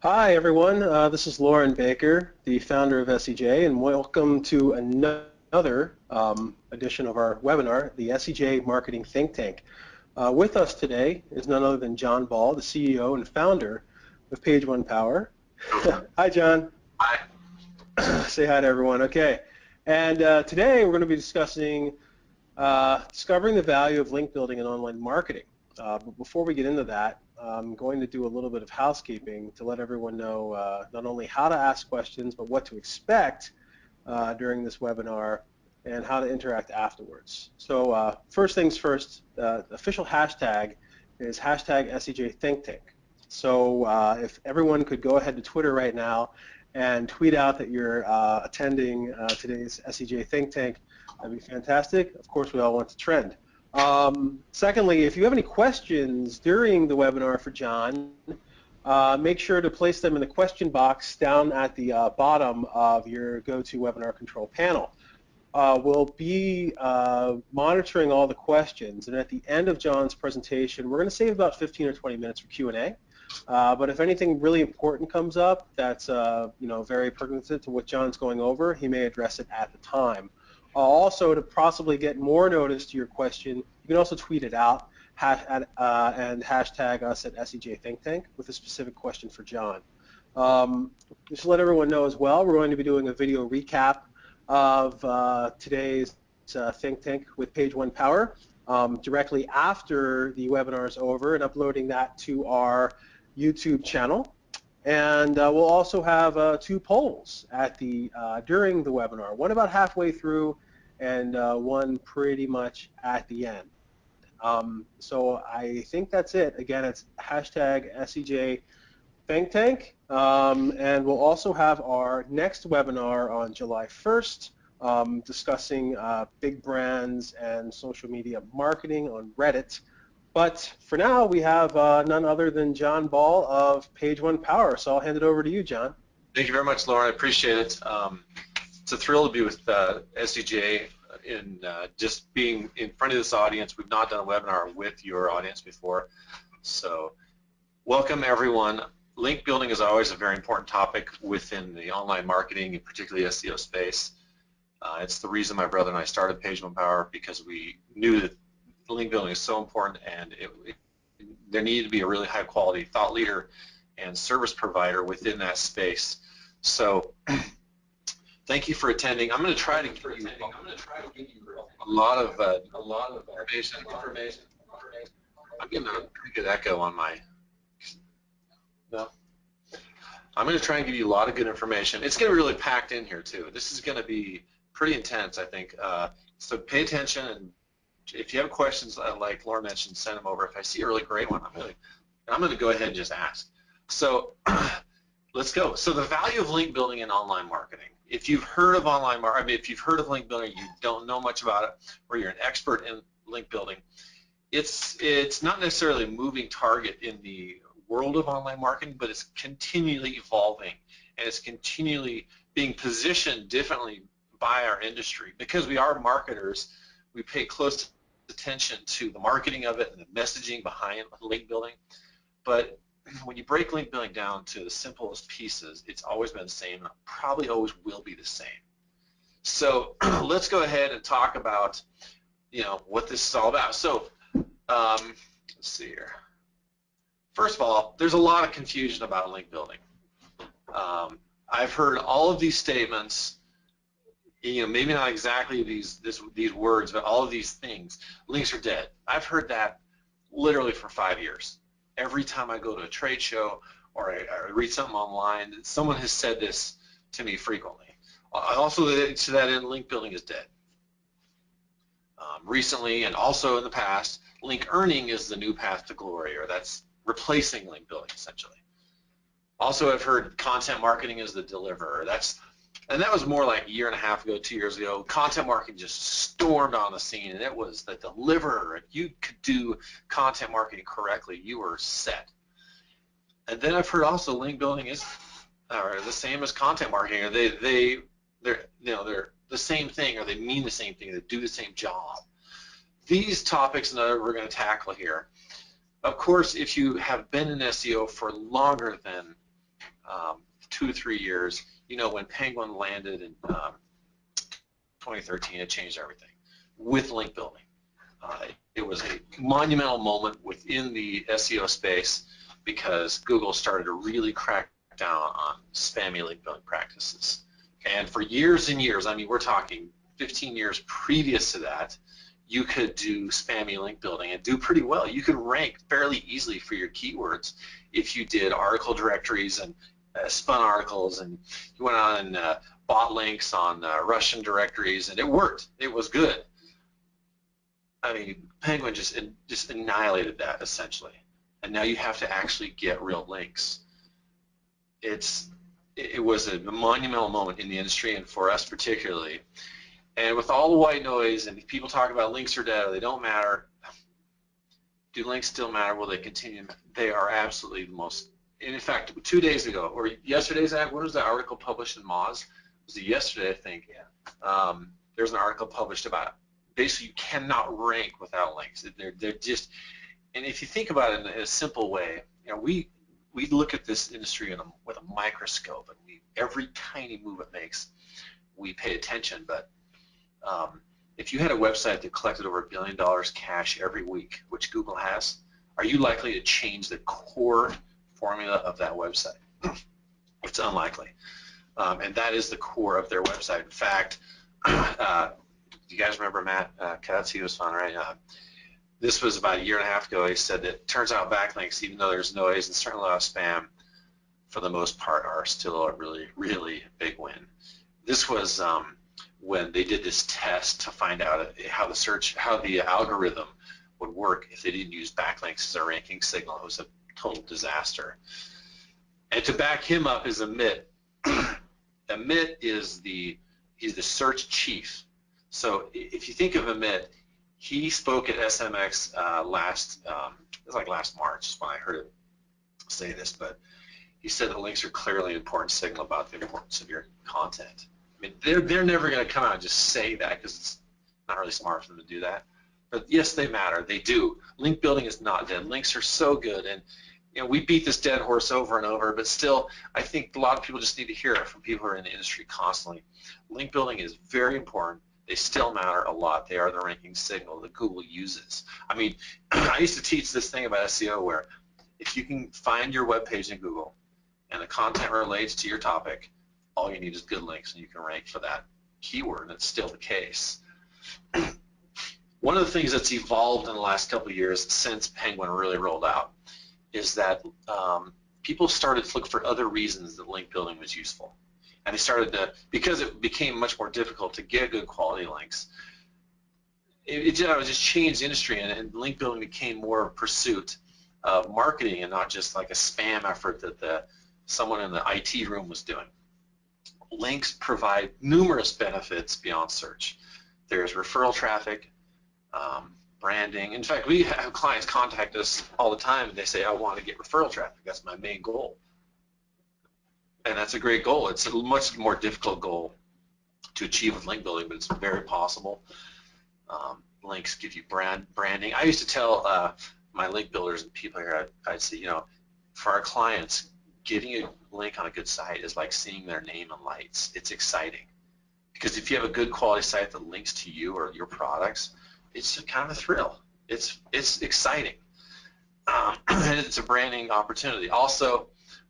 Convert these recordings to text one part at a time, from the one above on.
Hi, everyone. This is Lauren Baker, the founder of SEJ, and welcome to another edition of our webinar, the SEJ Marketing Think Tank. With us today is none other than Jon Ball, the CEO and founder of PageOnePower. Hi, Jon. Hi. Say hi to everyone. Okay. And today we're going to be discussing discovering the value of link building in online marketing. But before we get into that, I'm going to do a little bit of housekeeping to let everyone know not only how to ask questions, but what to expect during this webinar and how to interact afterwards. So first things first, the official hashtag is hashtag SEJ ThinkTank. So if everyone could go ahead to Twitter right now and tweet out that you're attending today's SEJ Think Tank, that'd be fantastic. Of course, we all want to trend. Secondly, if you have any questions during the webinar for Jon, make sure to place them in the question box down at the bottom of your GoToWebinar control panel. We'll be monitoring all the questions, and at the end of Jon's presentation, we're going to save about 15 or 20 minutes for Q&A. But if anything really important comes up that's very pertinent to what Jon's going over, he may address it at the time. Also, to possibly get more notice to your question, you can also tweet it out and hashtag us at SEJ Think Tank with a specific question for Jon. Just to let everyone know as well, we're going to be doing a video recap of today's Think Tank with PageOnePower directly after the webinar is over and uploading that to our YouTube channel. And we'll also have two polls at during the webinar, one about halfway through and one pretty much at the end. So I think that's it. Again, it's hashtag SEJ Think Tank. And we'll also have our next webinar on July 1st discussing big brands and social media marketing on Reddit. But for now, we have none other than Jon Ball of PageOnePower. So I'll hand it over to you, Jon. Thank you very much, Lauren. I appreciate it. It's a thrill to be with SEJ and just being in front of this audience. We've not done a webinar with your audience before. So welcome, everyone. Link building is always a very important topic within the online marketing and particularly SEO space. It's the reason my brother and I started PageOnePower, because we knew that link building is so important, and there needed to be a really high quality thought leader and service provider within that space. So thank you for attending. I'm going to try to give you a lot of information. I'm getting a pretty good echo on my. No. I'm going to try and give you a lot of good information. It's going to be really packed in here too. This is going to be pretty intense, I think. So pay attention, and if you have questions, like Laura mentioned, send them over. If I see a really great one, I'm going to go ahead and just ask. So let's go. So the value of link building in online marketing. If you've heard of if you've heard of link building, you don't know much about it, or you're an expert in link building, it's not necessarily a moving target in the world of online marketing, but it's continually evolving, and it's continually being positioned differently by our industry. Because we are marketers, we pay close attention to the marketing of it and the messaging behind link building. But when you break link building down to the simplest pieces, it's always been the same, and probably always will be the same. So let's go ahead and talk about what this is all about. So let's see here. First of all, there's a lot of confusion about link building. I've heard all of these statements, maybe not exactly these words, but all of these things. Links are dead. I've heard that literally for 5 years. Every time I go to a trade show or I read something online, someone has said this to me frequently. Also, to that end, link building is dead. Recently, and also in the past, link earning is the new path to glory, or that's replacing link building essentially. Also, I've heard content marketing is the deliverer. And that was more like a year and a half ago, 2 years ago. Content marketing just stormed on the scene, and it was the deliverer. If you could do content marketing correctly, you were set. And then I've heard also link building is the same as content marketing. Or they're the same thing, or they mean the same thing. They do the same job. These topics that we're going to tackle here. Of course, if you have been in SEO for longer than 2 to 3 years. You know, when Penguin landed in 2013, it changed everything with link building. It was a monumental moment within the SEO space because Google started to really crack down on spammy link building practices. And for years and years, I mean, we're talking 15 years previous to that, you could do spammy link building and do pretty well. You could rank fairly easily for your keywords if you did article directories and spun articles, and you went on and bought links on Russian directories, and it worked. It was good. I mean, Penguin just annihilated that essentially, and now you have to actually get real links. It was a monumental moment in the industry, and for us particularly. And with all the white noise, and people talk about links are dead or they don't matter, do links still matter? Will they continue? They are absolutely the most. And in fact, 2 days ago, or yesterday's, when was the article published in Moz? Was it yesterday, I think? Yeah. There's an article published about it. Basically, you cannot rank without links. They're just, and if you think about it in a simple way, you know, we look at this industry with a microscope, and every tiny move it makes, we pay attention. But if you had a website that collected over $1 billion cash every week, which Google has, are you likely to change the core formula of that website? It's unlikely. And that is the core of their website. In fact, you guys remember Matt Cutts? He was fun, right? This was about a year and a half ago. He said that it turns out backlinks, even though there's noise and certainly a lot of spam, for the most part are still a really, really big win. This was when they did this test to find out how the algorithm would work if they didn't use backlinks as a ranking signal. It was a total disaster. And to back him up is Amit. Amit is he's the search chief. So if you think of Amit, he spoke at SMX it was like last March is when I heard him say this, but he said that links are clearly an important signal about the importance of your content. I mean, they're never going to come out and just say that because it's not really smart for them to do that. But yes, they matter. They do. Link building is not dead. Links are so good, and you know, we beat this dead horse over and over, but still, I think a lot of people just need to hear it from people who are in the industry constantly. Link building is very important. They still matter a lot. They are the ranking signal that Google uses. I mean, I used to teach this thing about SEO where if you can find your web page in Google and the content relates to your topic, all you need is good links and you can rank for that keyword, and it's still the case. One of the things that's evolved in the last couple of years since Penguin really rolled out is that people started to look for other reasons that link building was useful. And they started to, because it became much more difficult to get good quality links, it just changed the industry, and link building became more a pursuit of marketing and not just like a spam effort that someone in the IT room was doing. Links provide numerous benefits beyond search. There's referral traffic, branding. In fact, we have clients contact us all the time and they say, I want to get referral traffic. That's my main goal. And that's a great goal. It's a much more difficult goal to achieve with link building, but it's very possible. Links give you branding. I used to tell my link builders and people here, I'd say, you know, for our clients, getting a link on a good site is like seeing their name in lights. It's exciting. Because if you have a good quality site that links to you or your products, it's kind of a thrill. It's exciting. And it's a branding opportunity. Also,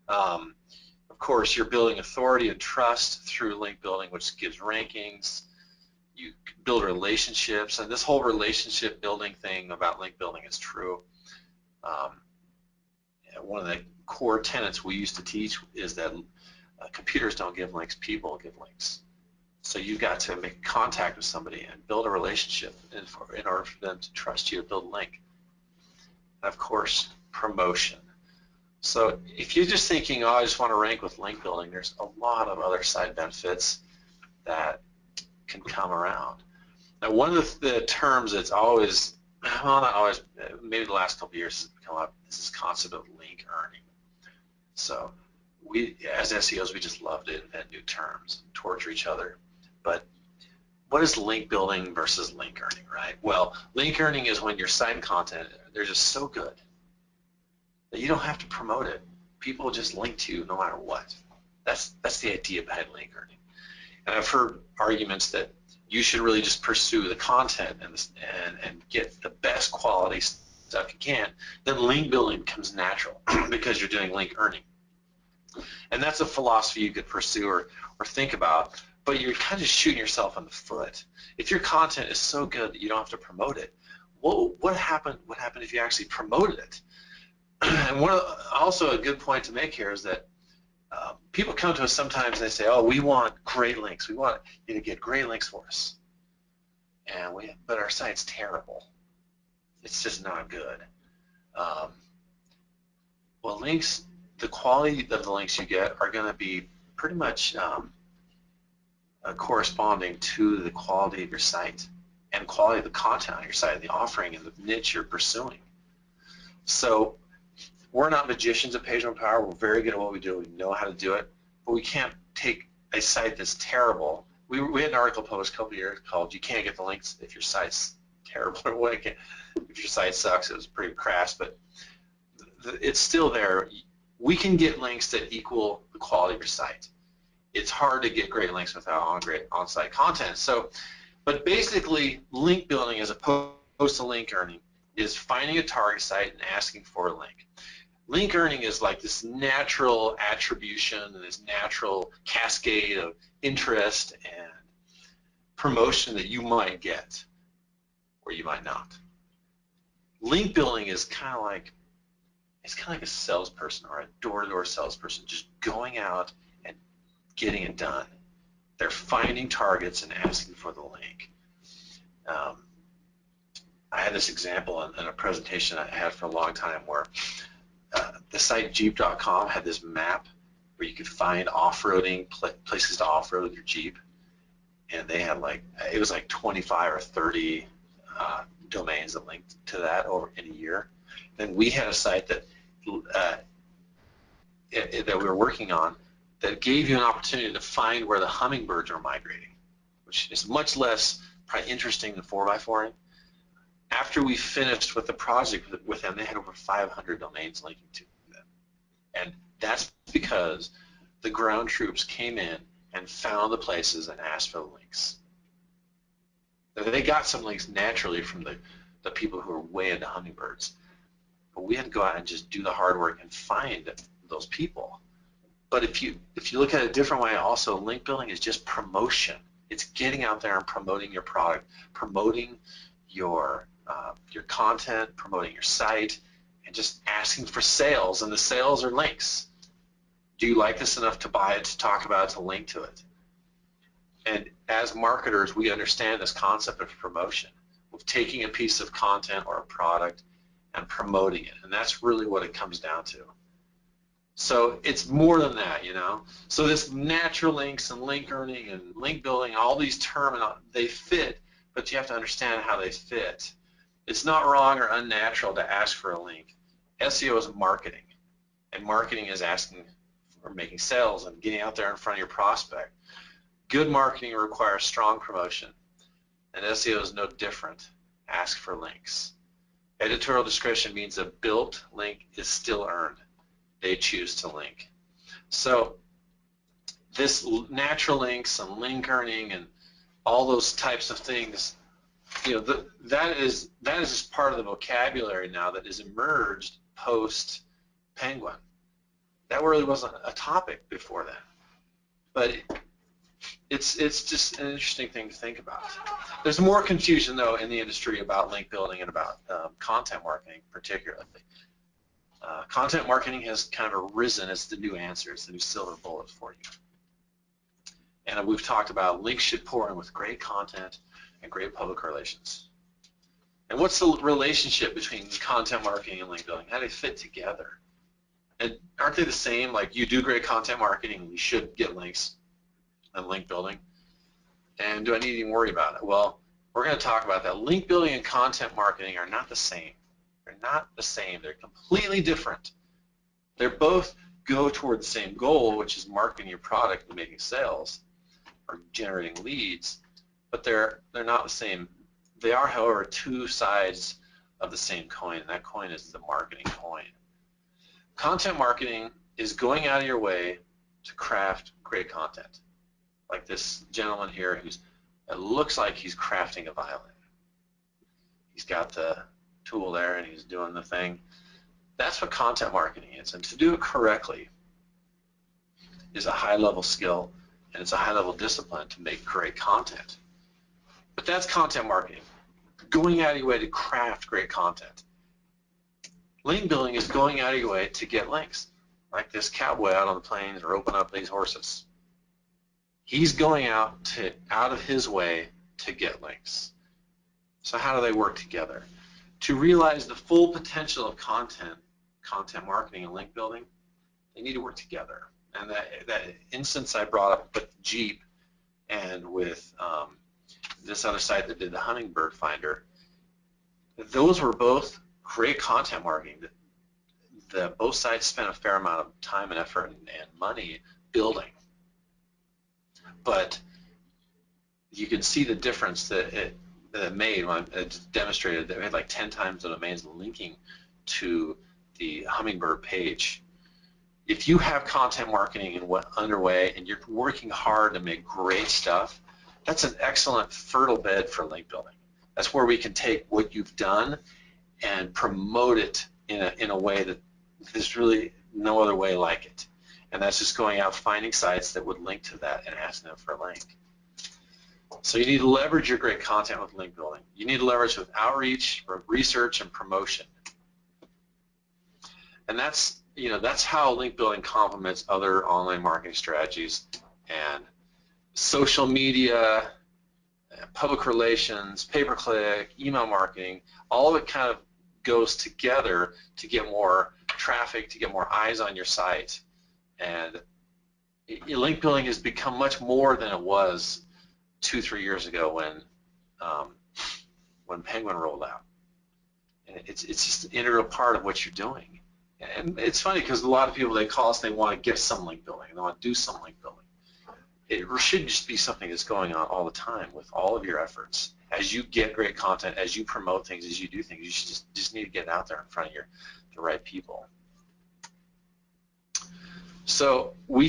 of course, you're building authority and trust through link building, which gives rankings. You build relationships, and this whole relationship building thing about link building is true. One of the core tenets we used to teach is that computers don't give links, people give links. So you've got to make contact with somebody and build a relationship in order for them to trust you to build a link. And of course, promotion. So if you're just thinking, oh, I just want to rank with link building, there's a lot of other side benefits that can come around. Now, one of the terms that's always, well, not always, maybe the last couple of years has come up, is this concept of link earning. So we, as SEOs, we just love to invent new terms and torture each other. But what is link building versus link earning, right? Well, link earning is when your site content, they're just so good that you don't have to promote it. people just link to you no matter what. That's the idea behind link earning. And I've heard arguments that you should really just pursue the content and get the best quality stuff you can. Then link building becomes natural because you're doing link earning. And that's a philosophy you could pursue or think about, but you're kind of shooting yourself in the foot. If your content is so good that you don't have to promote it, what happened if you actually promoted it? And also a good point to make here is that people come to us sometimes and they say, oh, we want great links. We want you to get great links for us. But our site's terrible. It's just not good. Well, links, the quality of the links you get are going to be pretty much corresponding to the quality of your site and quality of the content on your site, the offering and the niche you're pursuing. So we're not magicians at PageOnePower. We're very good at what we do. We know how to do it, but we can't take a site that's terrible. We had an article published a couple of years called "You Can't Get the Links If Your Site's Terrible," or if your site sucks. It was pretty crass, but it's still there. We can get links that equal the quality of your site. It's hard to get great links without great on-site content. So, but basically, link building as opposed to link earning is finding a target site and asking for a link. Link earning is like this natural attribution and this natural cascade of interest and promotion that you might get or you might not. Link building is kind of like a salesperson or a door-to-door salesperson just going out and getting it done. They're finding targets and asking for the link. I had this example in a presentation I had for a long time where the site Jeep.com had this map where you could find off-roading places to off-road your Jeep, and they had it was like 25 or 30 domains that linked to that over in a year. Then we had a site that that we were working on that gave you an opportunity to find where the hummingbirds are migrating, which is much less probably interesting than 4x4ing. After we finished with the project with them, they had over 500 domains linking to them. And that's because the ground troops came in and found the places and asked for the links. They got some links naturally from the people who are way into hummingbirds. But we had to go out and just do the hard work and find those people. But if you look at it a different way, also link building is just promotion. It's getting out there and promoting your product, promoting your content, promoting your site, and just asking for sales. And the sales are links. Do you like this enough to buy it, to talk about it, to link to it? And as marketers, we understand this concept of promotion, of taking a piece of content or a product and promoting it. And that's really what it comes down to. So it's more than that, you know. So this natural links and link earning and link building, all these terms, they fit, but you have to understand how they fit. It's not wrong or unnatural to ask for a link. SEO is marketing, and marketing is asking or making sales and getting out there in front of your prospect. Good marketing requires strong promotion, and SEO is no different. Ask for links. Editorial discretion means a built link is still earned. They choose to link. So this natural links and link earning and all those types of things, you know, that is just part of the vocabulary now that is emerged post Penguin. That really wasn't a topic before then, but it's just an interesting thing to think about. There's more confusion though in the industry about link building and about content marketing particularly. Content marketing has kind of arisen as the new answer, it's the new silver bullet for you. And we've talked about links should pour in with great content and great public relations. And what's the relationship between content marketing and link building? How do they fit together? And aren't they the same? Like, you do great content marketing, you should get links and link building. And do I need to even worry about it? Well, we're going to talk about that. Link building and content marketing are not the same. They're not the same. They're completely different. They both go toward the same goal, which is marketing your product and making sales or generating leads, but they're not the same. They are, however, two sides of the same coin, and that coin is the marketing coin. Content marketing is going out of your way to craft great content. Like this gentleman here it looks like he's crafting a violin. He's got the tool there and he's doing the thing. That's what content marketing is, and to do it correctly is a high-level skill, and it's a high-level discipline to make great content. But that's content marketing, going out of your way to craft great content. Link building is going out of your way to get links, like this cowboy out on the plains or open up these horses. He's going out of his way to get links. So how do they work together? To realize the full potential of content marketing and link building, they need to work together. And that instance I brought up with Jeep and with this other site that did the hummingbird finder, those were both great content marketing. Both sides spent a fair amount of time and effort and money building. But you can see the difference that it made when it demonstrated that we had like 10 times the domains linking to the hummingbird page. If you have content marketing underway and you're working hard to make great stuff, that's an excellent fertile bed for link building. That's where we can take what you've done and promote it in a way that there's really no other way like it. And that's just going out finding sites that would link to that and asking them for a link. So you need to leverage your great content with link building. You need to leverage with outreach, research, and promotion. And that's how link building complements other online marketing strategies, and social media, public relations, pay-per-click, email marketing, all of it kind of goes together to get more traffic, to get more eyes on your site. And link building has become much more than it was 2-3 years ago when Penguin rolled out. And it's just an integral part of what you're doing. And it's funny because a lot of people, they call us, they want to get some link building, they want to do some link building. It should just be something that's going on all the time with all of your efforts. As you get great content, as you promote things, as you do things, you should just need to get it out there in front of the right people. So I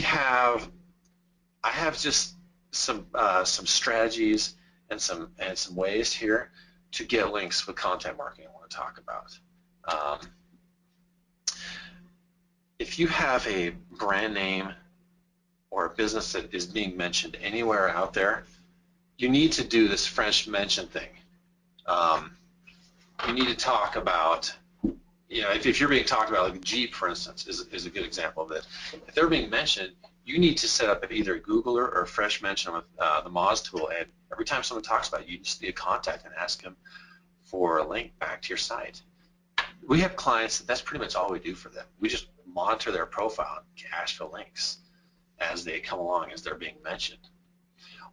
have just some strategies and some ways here to get links with content marketing I want to talk about. If you have a brand name or a business that is being mentioned anywhere out there, you need to do this French mention thing. You need to talk about, if you're being talked about, like Jeep, for instance, is a good example of it. If they're being mentioned, you need to set up either a Googler or a fresh mention with the Moz tool, and every time someone talks about it, you just need to contact and ask them for a link back to your site. We have clients that's pretty much all we do for them. We just monitor their profile and ask for links as they come along, as they're being mentioned.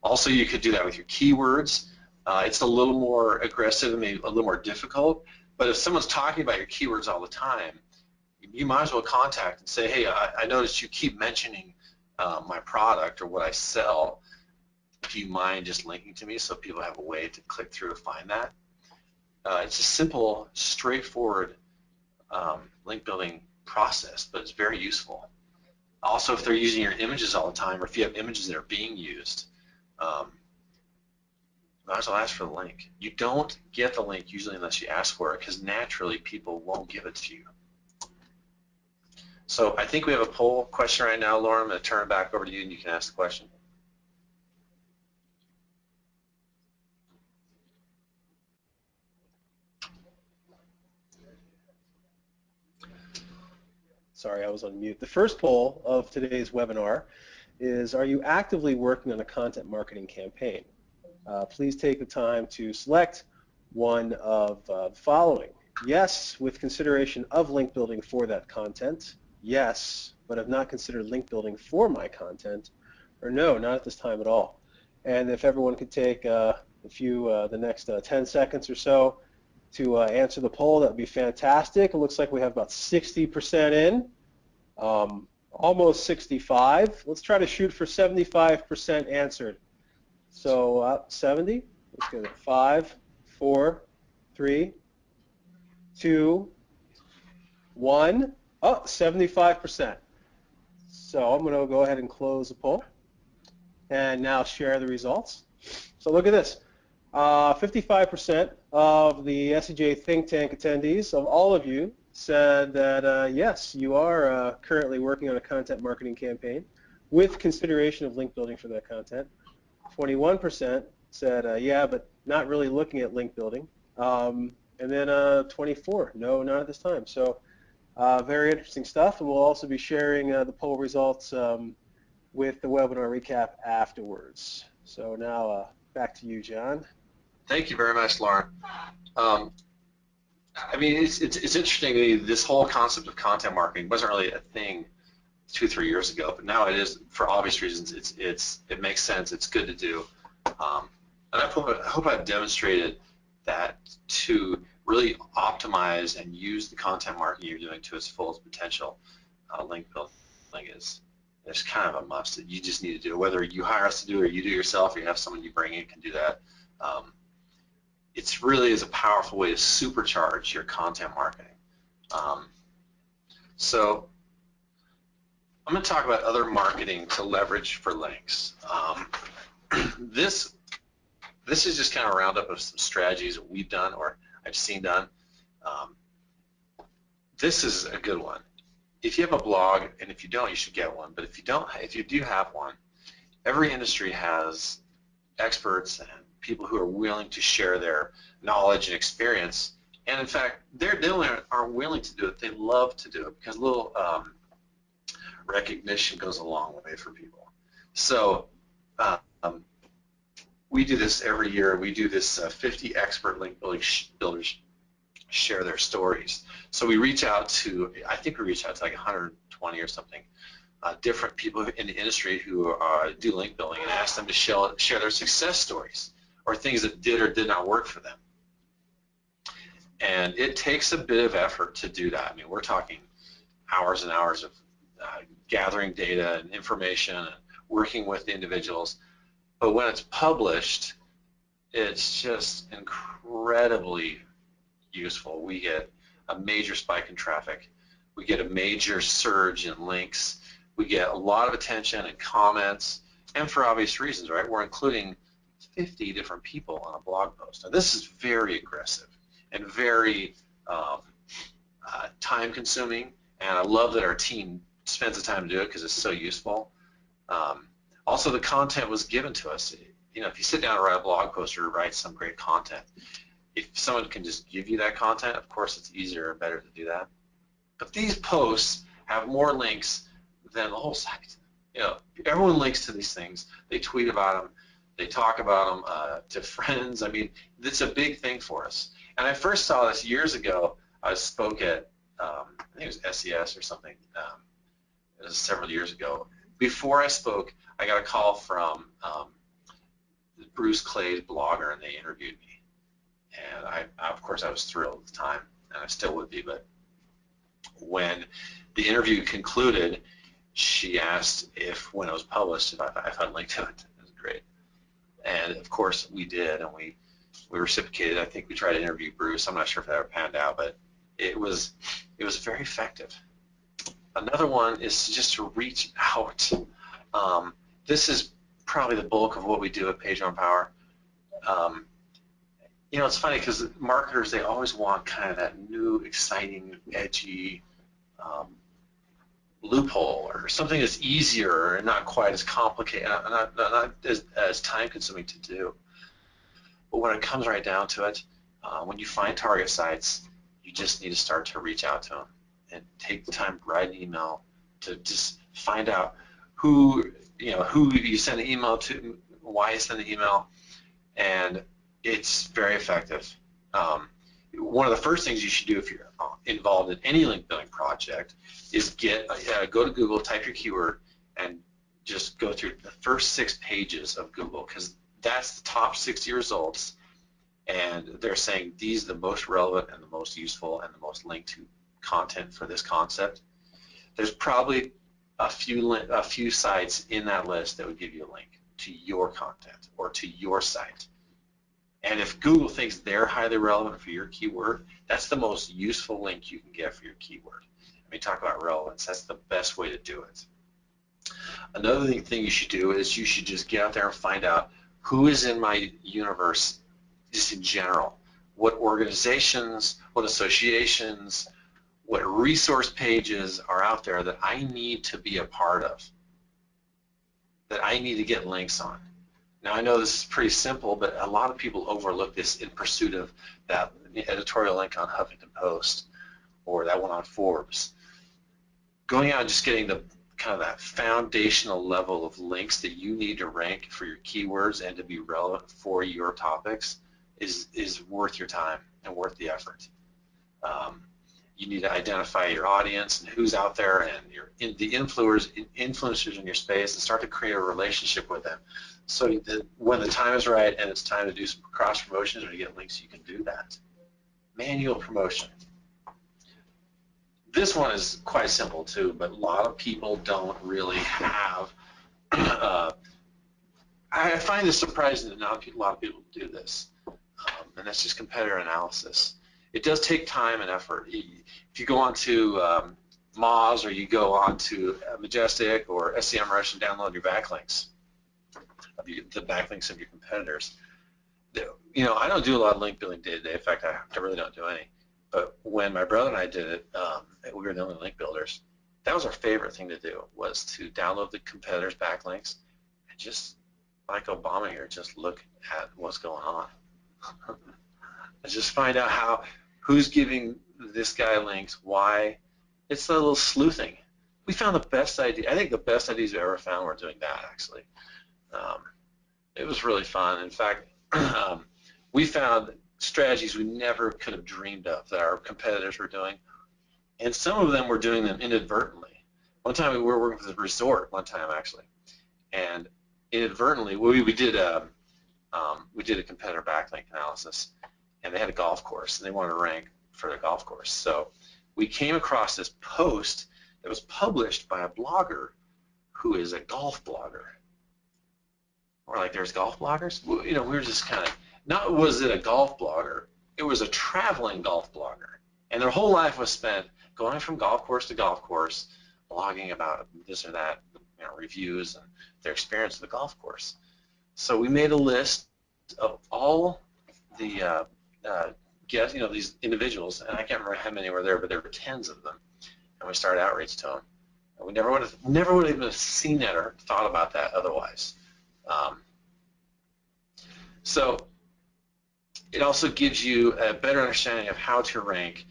Also, you could do that with your keywords. It's a little more aggressive and maybe a little more difficult, but if someone's talking about your keywords all the time, you might as well contact and say, hey, I noticed you keep mentioning my product or what I sell. Do you mind just linking to me so people have a way to click through to find that? It's a simple, straightforward link building process, but it's very useful. Also, if they're using your images all the time, or if you have images that are being used, might as well ask for the link. You don't get the link usually unless you ask for it, because naturally people won't give it to you. So I think we have a poll question right now, Laura. I'm going to turn it back over to you and you can ask the question. Sorry, I was on mute. The first poll of today's webinar is, are you actively working on a content marketing campaign? Please take the time to select one of the following. Yes, with consideration of link building for that content. Yes, but have not considered link building for my content. Or no, not at this time at all. And if everyone could take the next 10 seconds or so to answer the poll, that would be fantastic. It looks like we have about 60% in, almost 65. Let's try to shoot for 75% answered. So 70, let's get it. 5, 4, 3, 2, 1. Oh, 75%. So I'm going to go ahead and close the poll and now share the results. So look at this. 55% of the SEJ think tank attendees, of all of you, said that yes, you are currently working on a content marketing campaign with consideration of link building for that content. 21% said yeah, but not really looking at link building. And then 24, no, not at this time. So very interesting stuff, and we'll also be sharing the poll results with the webinar recap afterwards. So now back to you, John. Thank you very much, Lauren. I mean, it's interesting to me, this whole concept of content marketing wasn't really a thing 2-3 years ago, but now it is for obvious reasons. It makes sense. It's good to do, and I hope I've demonstrated that to really optimize and use the content marketing you're doing to its fullest potential. Link building is kind of a must. You just need to do it, whether you hire us to do it or you do it yourself, or you have someone you bring in can do that. It really is a powerful way to supercharge your content marketing. So I'm going to talk about other marketing to leverage for links. This is just kind of a roundup of some strategies that we've done or I've seen done. This is a good one. If you have a blog, and if you don't, you should get one. But if you do have one, every industry has experts and people who are willing to share their knowledge and experience. And in fact, they aren't willing to do it. They love to do it because a little recognition goes a long way for people. So we do this every year. We do this 50 expert link builders share their stories. So we reach out to, I think we reach out to like 120 or something, different people in the industry who do link building and ask them to share their success stories or things that did or did not work for them. And it takes a bit of effort to do that. I mean, we're talking hours and hours of gathering data and information and working with individuals. But when it's published, it's just incredibly useful. We get a major spike in traffic. We get a major surge in links. We get a lot of attention and comments, and for obvious reasons, right? We're including 50 different people on a blog post. Now, this is very aggressive and very time-consuming, and I love that our team spends the time to do it because it's so useful. Also, the content was given to us. You know, if you sit down and write a blog post or write some great content, if someone can just give you that content, of course, it's easier and better to do that. But these posts have more links than the whole site. You know, everyone links to these things. They tweet about them. They talk about them to friends. I mean, it's a big thing for us. And I first saw this years ago. I spoke at, I think it was SES or something. It was several years ago. Before I spoke, I got a call from Bruce Clay's blogger, and they interviewed me. And of course, I was thrilled at the time, and I still would be. But when the interview concluded, she asked if, when it was published, if I'd link to it. It was great. And of course, we did, and we reciprocated. I think we tried to interview Bruce. I'm not sure if that ever panned out, but it was very effective. Another one is just to reach out. This is probably the bulk of what we do at PageOnePower. You know, it's funny because marketers, they always want kind of that new, exciting, edgy loophole or something that's easier and not quite as complicated, not as time-consuming to do. But when it comes right down to it, when you find target sites, you just need to start to reach out to them and take the time to write an email to just find out who you send the email to, why you send the email, and it's very effective. One of the first things you should do if you're involved in any link building project is go to Google, type your keyword, and just go through the first 6 pages of Google, because that's the top 60 results, and they're saying these are the most relevant and the most useful and the most linked to content for this concept. There's probably a few sites in that list that would give you a link to your content or to your site. And if Google thinks they're highly relevant for your keyword, that's the most useful link you can get for your keyword. I mean, talk about relevance. That's the best way to do it. Another thing you should do is you should just get out there and find out who is in my universe just in general. What organizations, what associations, what resource pages are out there that I need to be a part of, that I need to get links on. Now I know this is pretty simple, but a lot of people overlook this in pursuit of that editorial link on Huffington Post or that one on Forbes. Going out and just getting the kind of that foundational level of links that you need to rank for your keywords and to be relevant for your topics is worth your time and worth the effort. You need to identify your audience and who's out there and the influencers in your space and start to create a relationship with them so that when the time is right and it's time to do some cross promotions or to get links, you can do that. Manual promotion. This one is quite simple too, but a lot of people don't really have I find this surprising that not a lot of people do this, and that's just competitor analysis. It does take time and effort. If you go onto Moz or you go onto Majestic or SEMrush and download your backlinks, the backlinks of your competitors, you know, I don't do a lot of link building day to day. In fact, I really don't do any. But when my brother and I did it, we were the only link builders. That was our favorite thing to do, was to download the competitors' backlinks and just, like Obama here, just look at what's going on. And just find out who's giving this guy links, why. It's a little sleuthing. We found the best idea. I think the best ideas we've ever found were doing that, actually. It was really fun. In fact, we found strategies we never could have dreamed of that our competitors were doing, and some of them were doing them inadvertently. One time we were working with a resort, actually, and inadvertently we did a competitor backlink analysis, and they had a golf course and they wanted to rank for their golf course. So we came across this post that was published by a blogger who is a golf blogger. We're like, there's golf bloggers? You know, we were just kind of, not was it a golf blogger, it was a traveling golf blogger. And their whole life was spent going from golf course to golf course, blogging about this or that, you know, reviews and their experience of the golf course. So we made a list of all the guests, you know, these individuals, and I can't remember how many were there, but there were tens of them. And we started outreach to them. And we never would have even seen that or thought about that otherwise. So it also gives you a better understanding of how to rank.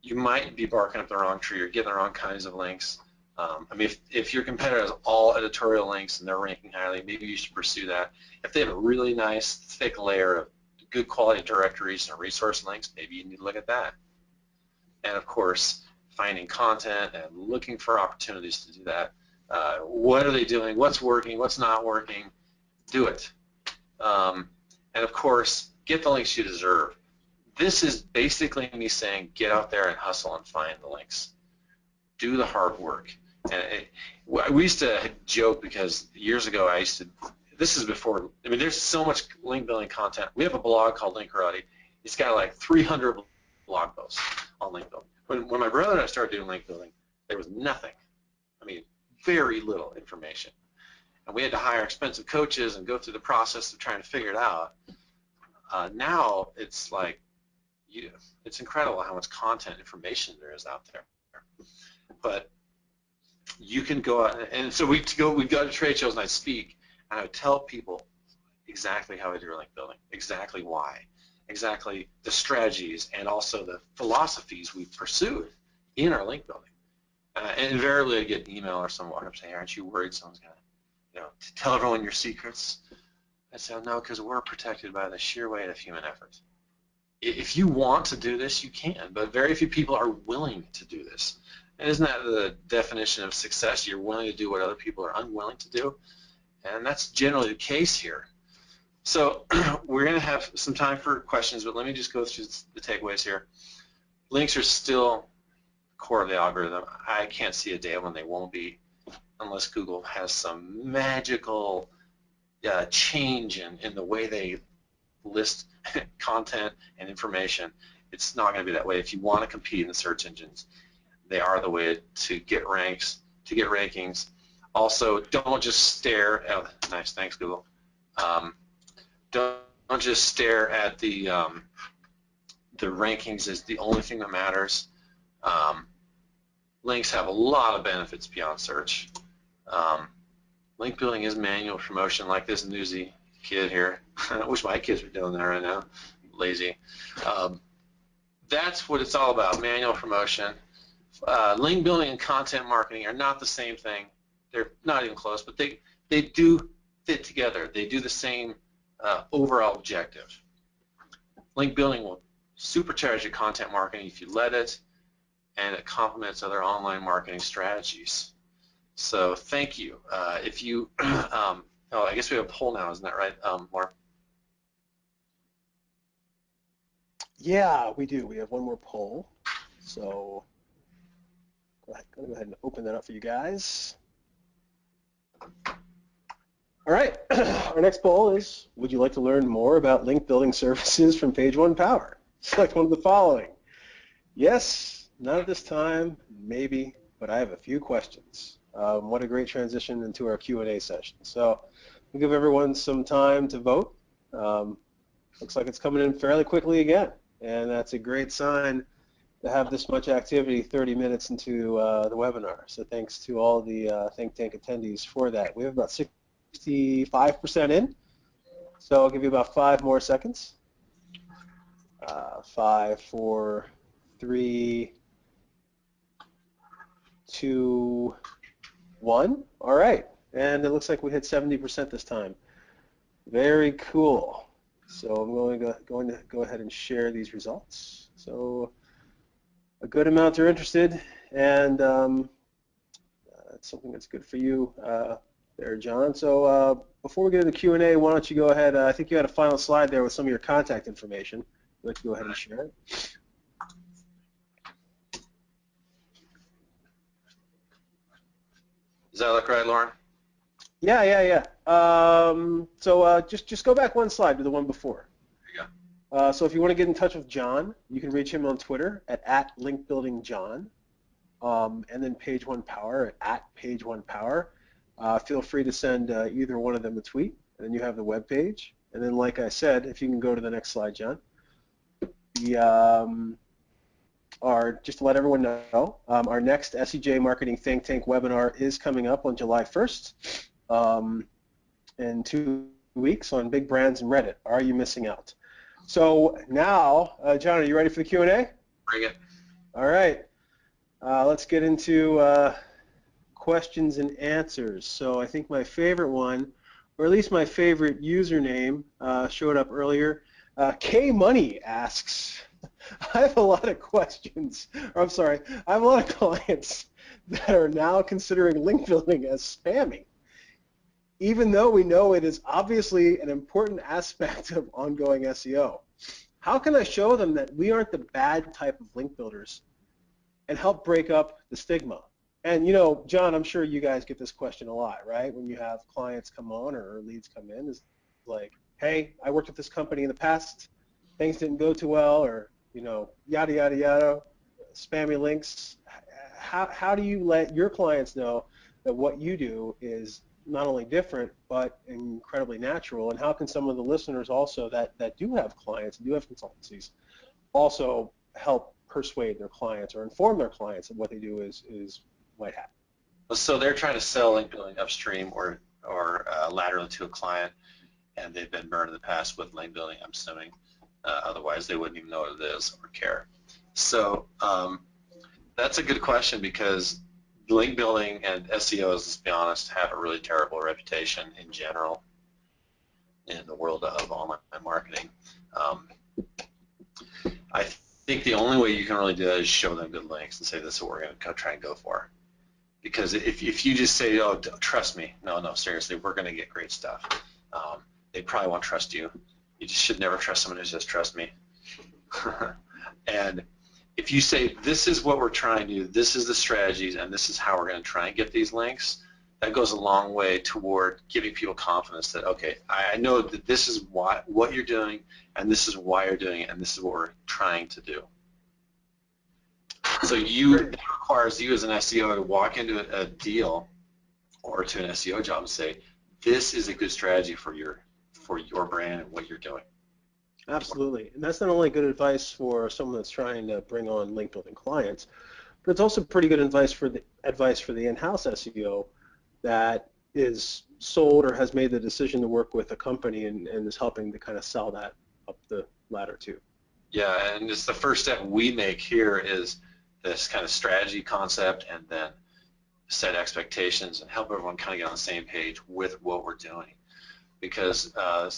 You might be barking up the wrong tree or getting the wrong kinds of links. I mean, if your competitor has all editorial links and they're ranking highly, maybe you should pursue that. If they have a really nice, thick layer of good quality directories and resource links, maybe you need to look at that. And of course, finding content and looking for opportunities to do that. What are they doing? What's working? What's not working? Do it. And of course, get the links you deserve. This is basically me saying get out there and hustle and find the links. Do the hard work. And we used to joke because years ago I used to, this is before, I mean, there's so much link building content. We have a blog called Linkerati. It's got like 300 blog posts on link building. When my brother and I started doing link building, there was nothing. I mean, very little information. And we had to hire expensive coaches and go through the process of trying to figure it out. Now it's like, it's incredible how much content information there is out there. But you can go out, and so we'd go to trade shows and I'd speak, and I would tell people exactly how I do link building, exactly why, exactly the strategies, and also the philosophies we've pursued in our link building. And invariably I'd get an email or someone walk up saying, aren't you worried someone's going to tell everyone your secrets? I said, no, because we're protected by the sheer weight of human effort. If you want to do this, you can, but very few people are willing to do this. And isn't that the definition of success? You're willing to do what other people are unwilling to do, and that's generally the case here. So we're going to have some time for questions, but let me just go through the takeaways here. Links are still core of the algorithm. I can't see a day when they won't be, unless Google has some magical change in the way they list content and information. It's not going to be that way. If you want to compete in the search engines, they are the way to get ranks, to get rankings. Also, don't just stare at, nice, thanks Google. Don't just stare at the rankings as the only thing that matters. Links have a lot of benefits beyond search. Link building is manual promotion, like this newsy kid here. I wish my kids were doing that right now. Lazy. That's what it's all about, manual promotion. Link building and content marketing are not the same thing. They're not even close, but they do fit together. They do the same overall objective. Link building will supercharge your content marketing if you let it, and it complements other online marketing strategies. So thank you. If you, oh, I guess we have a poll now, isn't that right, Mark? Yeah, we do. We have one more poll. So go ahead and open that up for you guys. All right. Our next poll is, would you like to learn more about link building services from PageOnePower? Select one of the following. Yes, not at this time, maybe, but I have a few questions. What a great transition into our Q&A session. So we'll give everyone some time to vote. Looks like it's coming in fairly quickly again, and that's a great sign to have this much activity 30 minutes into the webinar. So thanks to all the ThinkTank attendees for that. We have about 65% in, so I'll give you about 5 more seconds. 5, 4, 3, 2, 1. All right, and it looks like we hit 70% this time. Very cool. So I'm going to go ahead and share these results. So a good amount are interested, and that's something that's good for you there, John. So before we get into the Q&A, why don't you go ahead? I think you had a final slide there with some of your contact information. Let's go ahead and share it. Does that look right, Lauren? Yeah. So just go back one slide to the one before. There you go. So if you want to get in touch with John, you can reach him on Twitter at linkbuildingjohn, and then PageOnePower at PageOnePower. Feel free to send either one of them a tweet, and then you have the web page. And then, like I said, if you can go to the next slide, John. Just to let everyone know, our next SEJ Marketing Think Tank webinar is coming up on July 1st in 2 weeks on big brands and Reddit. Are you missing out? So now, John, are you ready for the Q&A? Bring it. All right. Let's get into questions and answers. So I think my favorite one, or at least my favorite username, showed up earlier. K Money asks, I have a lot of questions, or I'm sorry, I have a lot of clients that are now considering link building as spamming, even though we know it is obviously an important aspect of ongoing SEO. How can I show them that we aren't the bad type of link builders and help break up the stigma? And you know, John, I'm sure you guys get this question a lot, right? When you have clients come on or leads come in, is like, hey, I worked with this company in the past, things didn't go too well, or you know, yada yada yada, spammy links. How do you let your clients know that what you do is not only different but incredibly natural? And how can some of the listeners also that do have clients and do have consultancies also help persuade their clients or inform their clients that what they do is might happen? So they're trying to sell link building upstream or laterally to a client, and they've been burned in the past with link building, I'm assuming. Otherwise, they wouldn't even know what it is or care. So that's a good question, because link building and SEOs, let's be honest, have a really terrible reputation in general in the world of online marketing. I think the only way you can really do that is show them good links and say, this is what we're going to try and go for. Because if you just say, oh, trust me, no, seriously, we're going to get great stuff. They probably won't trust you. You just should never trust someone who says, trust me. And if you say, this is what we're trying to do, this is the strategies, and this is how we're going to try and get these links, that goes a long way toward giving people confidence that, okay, I know that this is what you're doing, and this is why you're doing it, and this is what we're trying to do. So that requires you as an SEO to walk into a deal or to an SEO job and say, this is a good strategy for your brand and what you're doing. Absolutely, and that's not only good advice for someone that's trying to bring on link building clients, but it's also pretty good advice for the in-house SEO that is sold or has made the decision to work with a company and is helping to kind of sell that up the ladder too. Yeah, and it's the first step we make here is this kind of strategy concept, and then set expectations and help everyone kind of get on the same page with what we're doing. Because I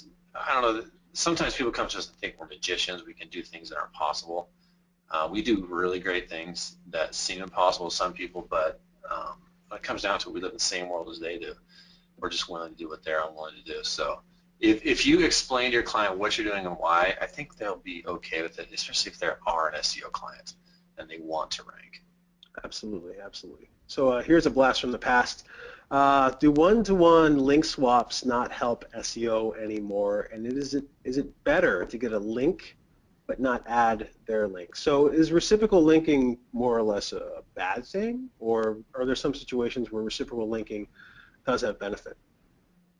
don't know, sometimes people come to us and think we're magicians, we can do things that aren't possible. We do really great things that seem impossible to some people, but when it comes down to it, we live in the same world as they do. We're just willing to do what they're unwilling to do. So if you explain to your client what you're doing and why, I think they'll be okay with it, especially if they are an SEO client and they want to rank. Absolutely, absolutely. So here's a blast from the past. Do one-to-one link swaps not help SEO anymore? And is it better to get a link but not add their link? So is reciprocal linking more or less a bad thing, or are there some situations where reciprocal linking does have benefit?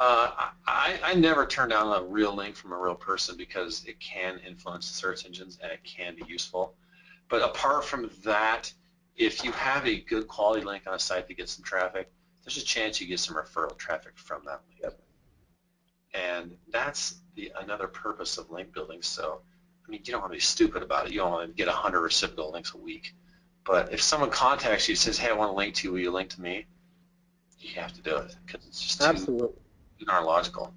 I never turn down a real link from a real person because it can influence the search engines and it can be useful. But apart from that, if you have a good quality link on a site that gets some traffic, there's a chance you get some referral traffic from that link. Yep. And that's another purpose of link building. So, I mean, you don't want to be stupid about it. You don't want to get 100 reciprocal links a week. But if someone contacts you and says, hey, I want to link to you, will you link to me? You have to do it because it's just too logical.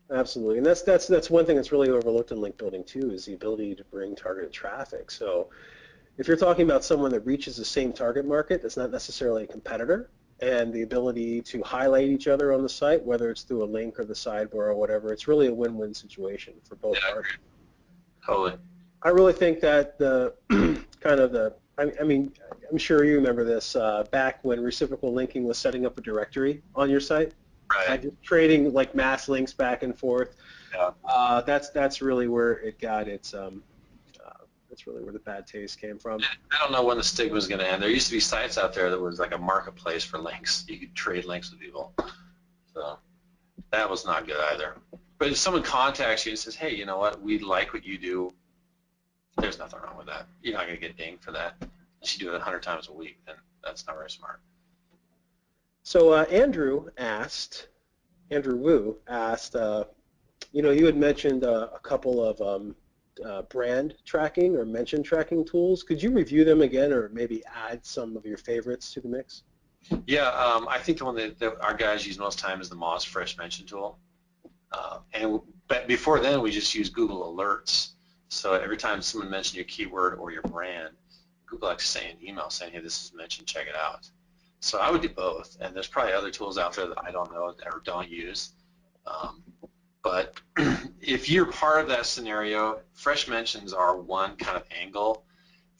Absolutely, and that's one thing that's really overlooked in link building too, is the ability to bring targeted traffic. So if you're talking about someone that reaches the same target market that's not necessarily a competitor, and the ability to highlight each other on the site, whether it's through a link or the sidebar or whatever, it's really a win-win situation for both parties. Totally. I really think that I mean, I'm sure you remember this, back when reciprocal linking was setting up a directory on your site, right? Just trading like mass links back and forth. Yeah. That's really where it got its. That's really where the bad taste came from. I don't know when the stigma is going to end. There used to be sites out there that was like a marketplace for links. You could trade links with people. So that was not good either. But if someone contacts you and says, hey, you know what, we like what you do, there's nothing wrong with that. You're not going to get dinged for that. Unless you do it 100 times a week, then that's not very smart. So Andrew Wu asked, you had mentioned a couple of brand tracking or mention tracking tools. Could you review them again, or maybe add some of your favorites to the mix? Yeah, I think the one that our guys use most time is the Moz Fresh Mention tool. But before then, we just used Google Alerts. So every time someone mentioned your keyword or your brand, Google likes to send an email saying, hey, this is mentioned, check it out. So I would do both. And there's probably other tools out there that I don't know or don't use. But if you're part of that scenario, fresh mentions are one kind of angle.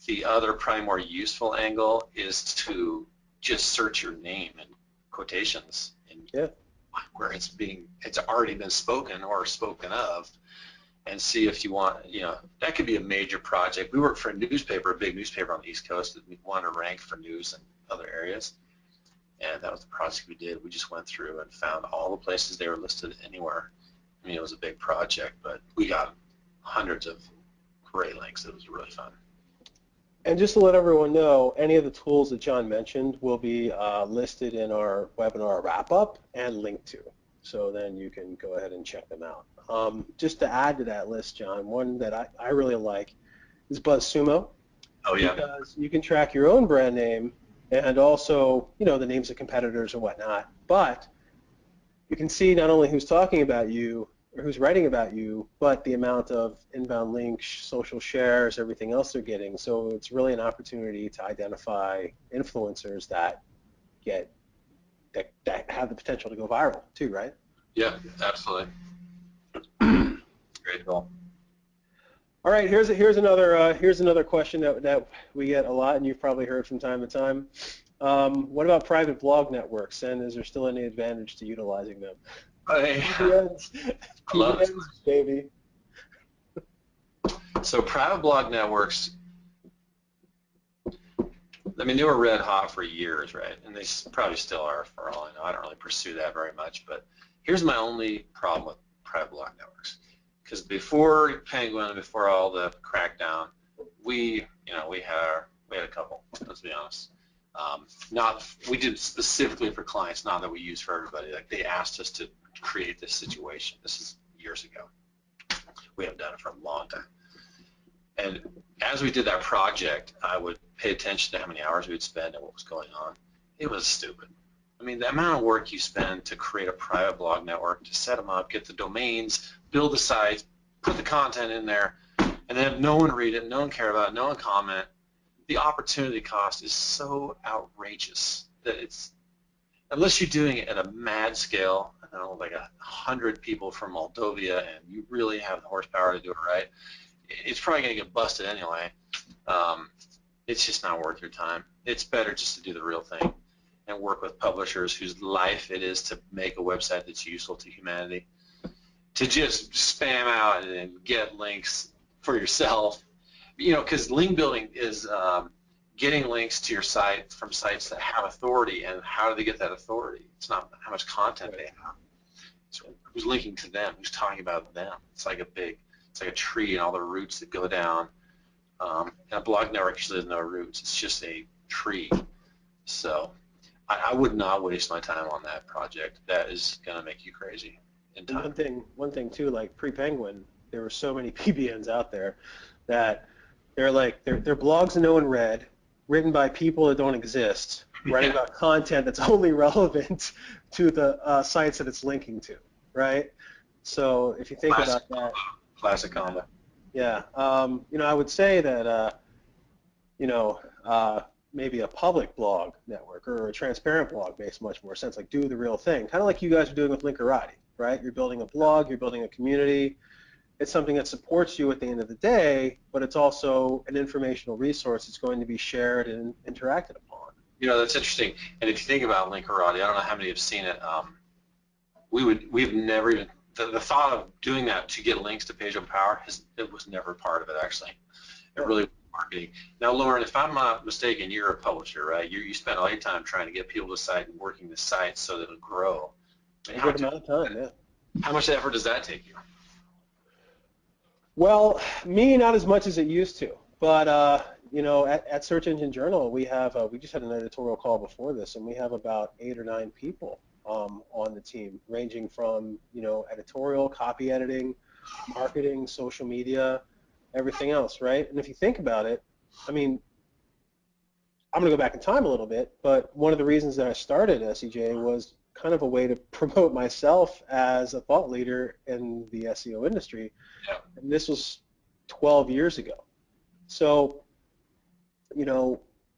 The other, probably more useful angle is to just search your name in quotations and where it's already been spoken or spoken of, and see if you want, that could be a major project. We work for a newspaper, a big newspaper on the East Coast, that we want to rank for news in other areas. And that was the project we did. We just went through and found all the places they were listed anywhere. I mean, it was a big project, but we got hundreds of great links. It was really fun. And just to let everyone know, any of the tools that John mentioned will be listed in our webinar wrap-up and linked to. So then you can go ahead and check them out. Just to add to that list, John, one that I really like is BuzzSumo. Oh, yeah. Because you can track your own brand name and also, the names of competitors or whatnot. But you can see not only who's talking about you or who's writing about you, but the amount of inbound links, social shares, everything else they're getting. So it's really an opportunity to identify influencers that have the potential to go viral too, right? Yeah, absolutely. Great goal. All right, here's another question that we get a lot, and you've probably heard from time to time. What about private blog networks, and is there still any advantage to utilizing them? I love it, baby. So private blog networks, I mean, they were red hot for years, right? And they probably still are, for all I know. I don't really pursue that very much. But here's my only problem with private blog networks, because before Penguin, before all the crackdown, we had a couple. Let's be honest. Not we did specifically for clients, not that we use for everybody. Like they asked us to create this situation. This is years ago. We haven't done it for a long time. And as we did that project, I would pay attention to how many hours we would spend and what was going on. It was stupid. I mean, the amount of work you spend to create a private blog network, to set them up, get the domains, build the sites, put the content in there, and then have no one read it, no one care about it, no one comment. The opportunity cost is so outrageous that it's, unless you're doing it at a mad scale, I don't know, like 100 people from Moldova, and you really have the horsepower to do it right, it's probably going to get busted anyway. It's just not worth your time. It's better just to do the real thing and work with publishers whose life it is to make a website that's useful to humanity. To just spam out and get links for yourself, because link building is getting links to your site from sites that have authority, and how do they get that authority? It's not how much content they have. It's who's linking to them, who's talking about them. It's like a tree and all the roots that go down. And a blog network usually has no roots. It's just a tree. So I would not waste my time on that project. That is going to make you crazy in time. One thing too, like pre-Penguin, there were so many PBNs out there that they're blogs that no one read, written by people that don't exist, writing about content that's only relevant to the sites that it's linking to, right? So if you think about that. Classic combo. Yeah, I would say that, maybe a public blog network or a transparent blog makes much more sense. Like do the real thing, kind of like you guys are doing with Mrketing, right? You're building a blog, you're building a community. It's something that supports you at the end of the day, but it's also an informational resource that's going to be shared and interacted upon. That's interesting. And if you think about Mrketing, I don't know how many have seen it. We've never even. The thought of doing that to get links to PageOnePower, it was never part of it, actually. It really was marketing. Now, Lauren, if I'm not mistaken, you're a publisher, right? You spend all your time trying to get people to the site and working the site so that it'll grow. A good amount of time, yeah. How much effort does that take you? Well, me, not as much as it used to. But, at Search Engine Journal, we just had an editorial call before this, and we have about 8 or 9 people on the team, ranging from editorial, copy editing, marketing, social media, everything else, right? And if you think about it, I mean, I'm going to go back in time a little bit, but one of the reasons that I started SEJ was kind of a way to promote myself as a thought leader in the SEO industry, and this was 12 years ago. So,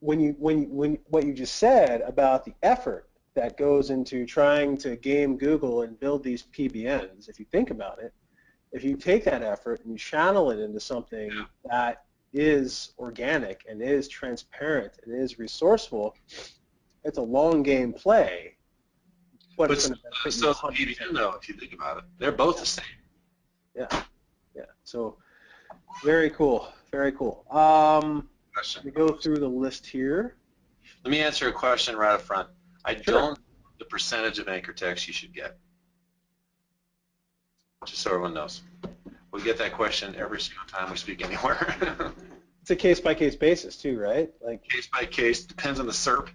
what you just said about the effort that goes into trying to game Google and build these PBNs, if you think about it, if you take that effort and you channel it into something that is organic and is transparent and is resourceful, it's a long game play. But it's going to benefit you 100%. No, if you think about it, they're both the same. Yeah. So very cool, very cool. Let me go through the list here. Let me answer a question right up front. I don't know the percentage of anchor text you should get. Just so everyone knows. We get that question every single time we speak anywhere. It's a case-by-case basis too, right? Like case by case, depends on the SERP.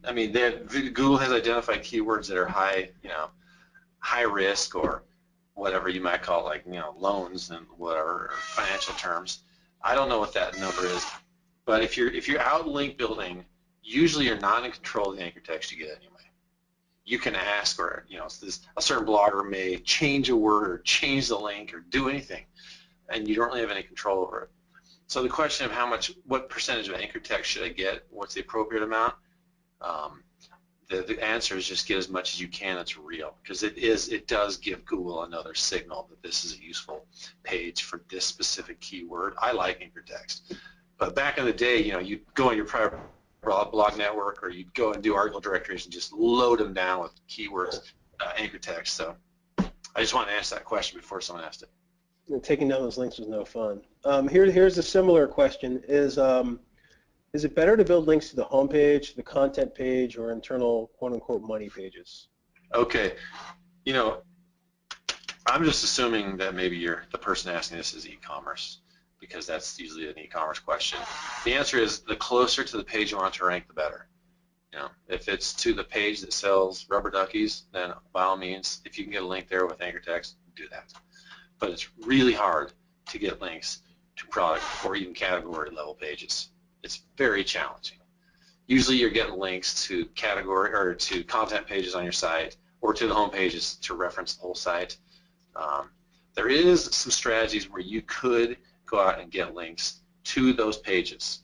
I mean, Google has identified keywords that are high risk or whatever you might call it, like loans and whatever, or financial terms. I don't know what that number is, but if you're out link building, usually you're not in control of the anchor text you get anyway. You can ask, or a certain blogger may change a word or change the link or do anything, and you don't really have any control over it. So the question of what percentage of anchor text should I get? What's the appropriate amount? The answer is just get as much as you can that's real, because it does give Google another signal that this is a useful page for this specific keyword. I like anchor text, but back in the day, you'd go on your private blog network, or you'd go and do article directories and just load them down with keywords, anchor text. So I just want to answer that question before someone asked it. Taking down those links was no fun. Here's a similar question: is Is it better to build links to the homepage, the content page, or internal quote-unquote money pages? Okay, you know, I'm just assuming that maybe the person asking this is e-commerce, because that's usually an e-commerce question. The answer is the closer to the page you want to rank, the better. You know, if it's to the page that sells rubber duckies, then by all means, if you can get a link there with anchor text, do that. But it's really hard to get links to product or even category level pages. It's very challenging. Usually you're getting links to category or to content pages on your site or to the home pages to reference the whole site. There is some strategies where you could go out and get links to those pages.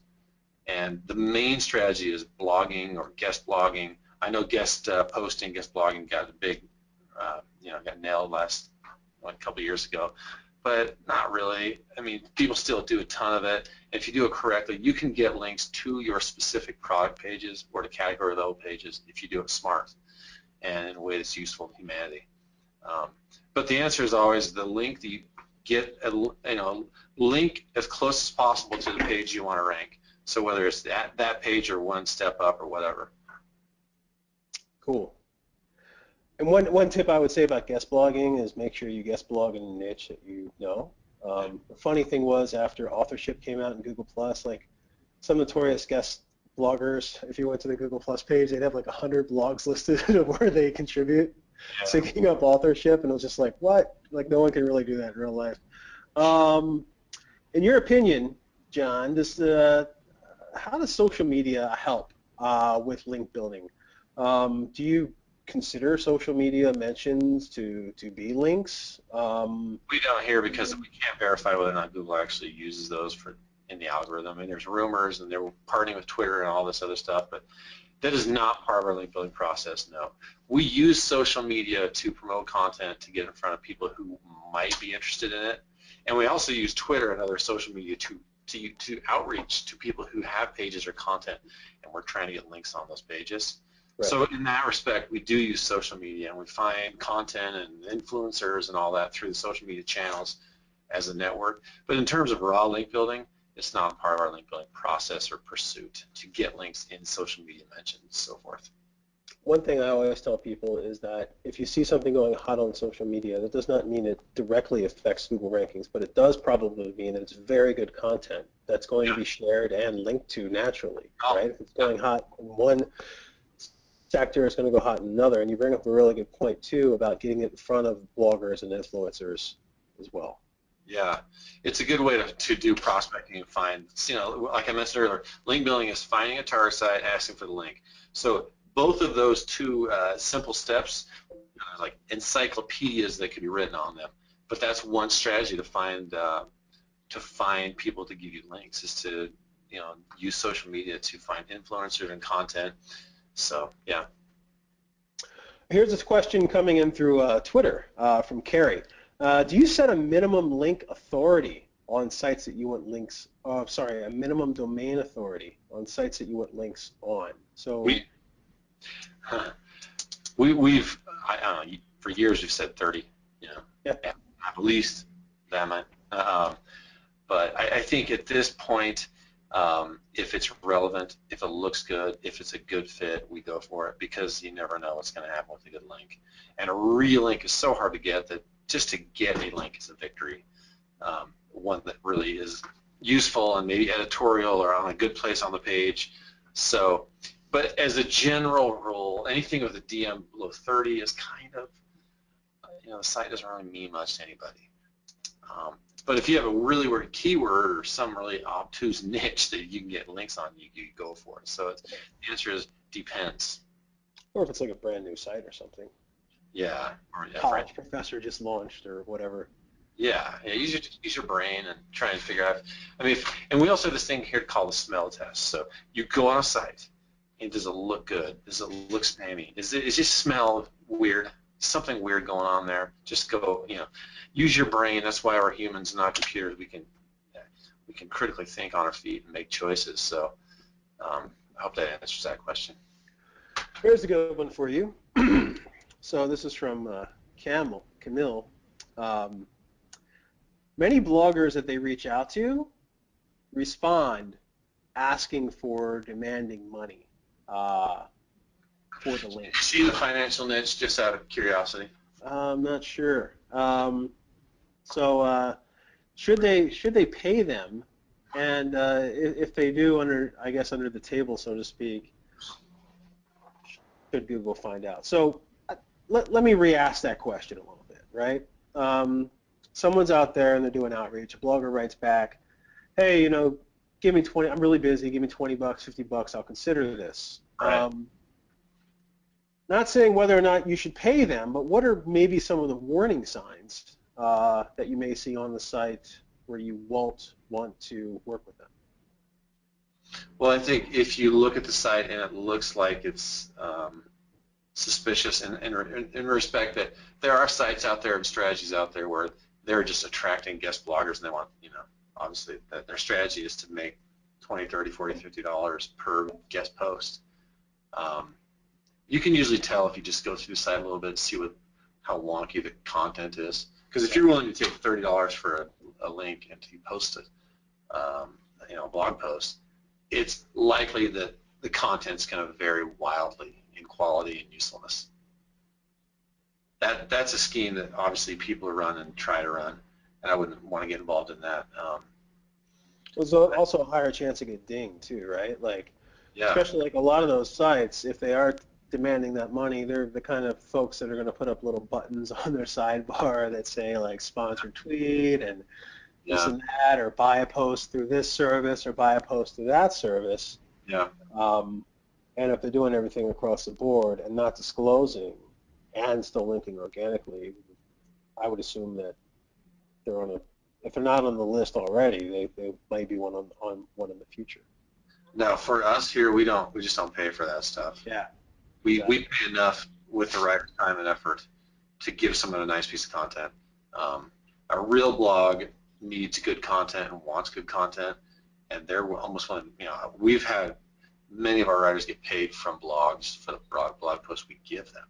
And the main strategy is blogging or guest blogging. I know guest posting, guest blogging got a big, got nailed a couple years ago, but not really. I mean, people still do a ton of it. If you do it correctly, you can get links to your specific product pages or to category level pages if you do it smart and in a way that's useful to humanity. But the answer is always the link that you get, link as close as possible to the page you want to rank. So whether it's that page or one step up or whatever. Cool. And one tip I would say about guest blogging is make sure you guest blog in a niche that you know. The funny thing was after authorship came out in Google+, like some notorious guest bloggers, if you went to the Google+ page, they'd have like 100 blogs listed of where they contribute, syncing up authorship, and it was just like, what? Like no one can really do that in real life. In your opinion, John, how does social media help with link building? Do you consider social media mentions to be links? We don't here because we can't verify whether or not Google actually uses those in the algorithm. I mean, there's rumors and they're partnering with Twitter and all this other stuff, but that is not part of our link building process, no. We use social media to promote content to get in front of people who might be interested in it, and we also use Twitter and other social media to outreach to people who have pages or content, and we're trying to get links on those pages. Right. So in that respect, we do use social media, and we find content and influencers and all that through the social media channels as a network. But in terms of raw link building, it's not part of our link building process or pursuit to get links in social media mentions and so forth. One thing I always tell people is that if you see something going hot on social media, that does not mean it directly affects Google rankings, but it does probably mean that it's very good content that's going to be shared and linked to naturally, right? If it's going hot in one sector, it's going to go hot in another, and you bring up a really good point, too, about getting it in front of bloggers and influencers as well. Yeah, it's a good way to do prospecting and find, like I mentioned earlier, link building is finding a target site, asking for the link. So both of those two simple steps are like encyclopedias that can be written on them. But that's one strategy to find people to give you links is to use social media to find influencers and content. So yeah. Here's this question coming in through Twitter from Carrie. Do you set a minimum link authority on sites that you want links? A minimum domain authority on sites that you want links on. So we've for years we've said 30. At least that much. But I think at this point, if it's relevant, if it looks good, if it's a good fit, we go for it because you never know what's going to happen with a good link. And a real link is so hard to get that just to get a link is a victory. One that really is useful and maybe editorial or on a good place on the page. So, but as a general rule, anything with a DM below 30 is kind of, the site doesn't really mean much to anybody. But if you have a really weird keyword or some really obtuse niche that you can get links on, you go for it. So the answer is depends. Or if it's like a brand new site or something. Yeah. College professor just launched or whatever. Yeah. Use your brain and try and figure out. And we also have this thing here called the smell test. So you go on a site, and does it look good? Does it look spammy? Is it just smell weird? Something weird going on there? Just go, use your brain. That's why we're humans, not computers. We can critically think on our feet and make choices. So I hope that answers that question. Here's a good one for you. So this is from Camille. Many bloggers that they reach out to respond asking for, demanding money for the link. See the financial niche, just out of curiosity? I'm not sure. So should they pay them? And if they do, I guess under the table, so to speak, should Google find out? So let me re-ask that question a little bit, right? Someone's out there and they're doing outreach. A blogger writes back, hey, give me 20. I'm really busy. Give me $20, $50. I'll consider this. Right. Not saying whether or not you should pay them, but what are maybe some of the warning signs that you may see on the site where you won't want to work with them? Well, I think if you look at the site and it looks like it's suspicious in respect that there are sites out there and strategies out there where they're just attracting guest bloggers and they want, obviously that their strategy is to make $20, $30, $40, $50 per guest post. You can usually tell if you just go through the site a little bit and see how wonky the content is. Because if you're willing to take $30 for a link and to post it, a blog post, it's likely that the content's going to vary wildly in quality and usefulness. That's a scheme that obviously people run and try to run, and I wouldn't want to get involved in that. There's also a higher chance of getting dinged too, right? Like, yeah. Especially like a lot of those sites, if they are demanding that money, they're the kind of folks that are going to put up little buttons on their sidebar that say like sponsored tweet and this and that, or buy a post through this service or buy a post through that service. Yeah. And if they're doing everything across the board and not disclosing and still linking organically, I would assume that if they're not on the list already, they might be on one in the future. Now, for us here, we just don't pay for that stuff. Yeah. We pay enough with the right time and effort to give someone a nice piece of content. A real blog needs good content and wants good content, and they're almost we've had many of our writers get paid from blogs for the blog posts we give them.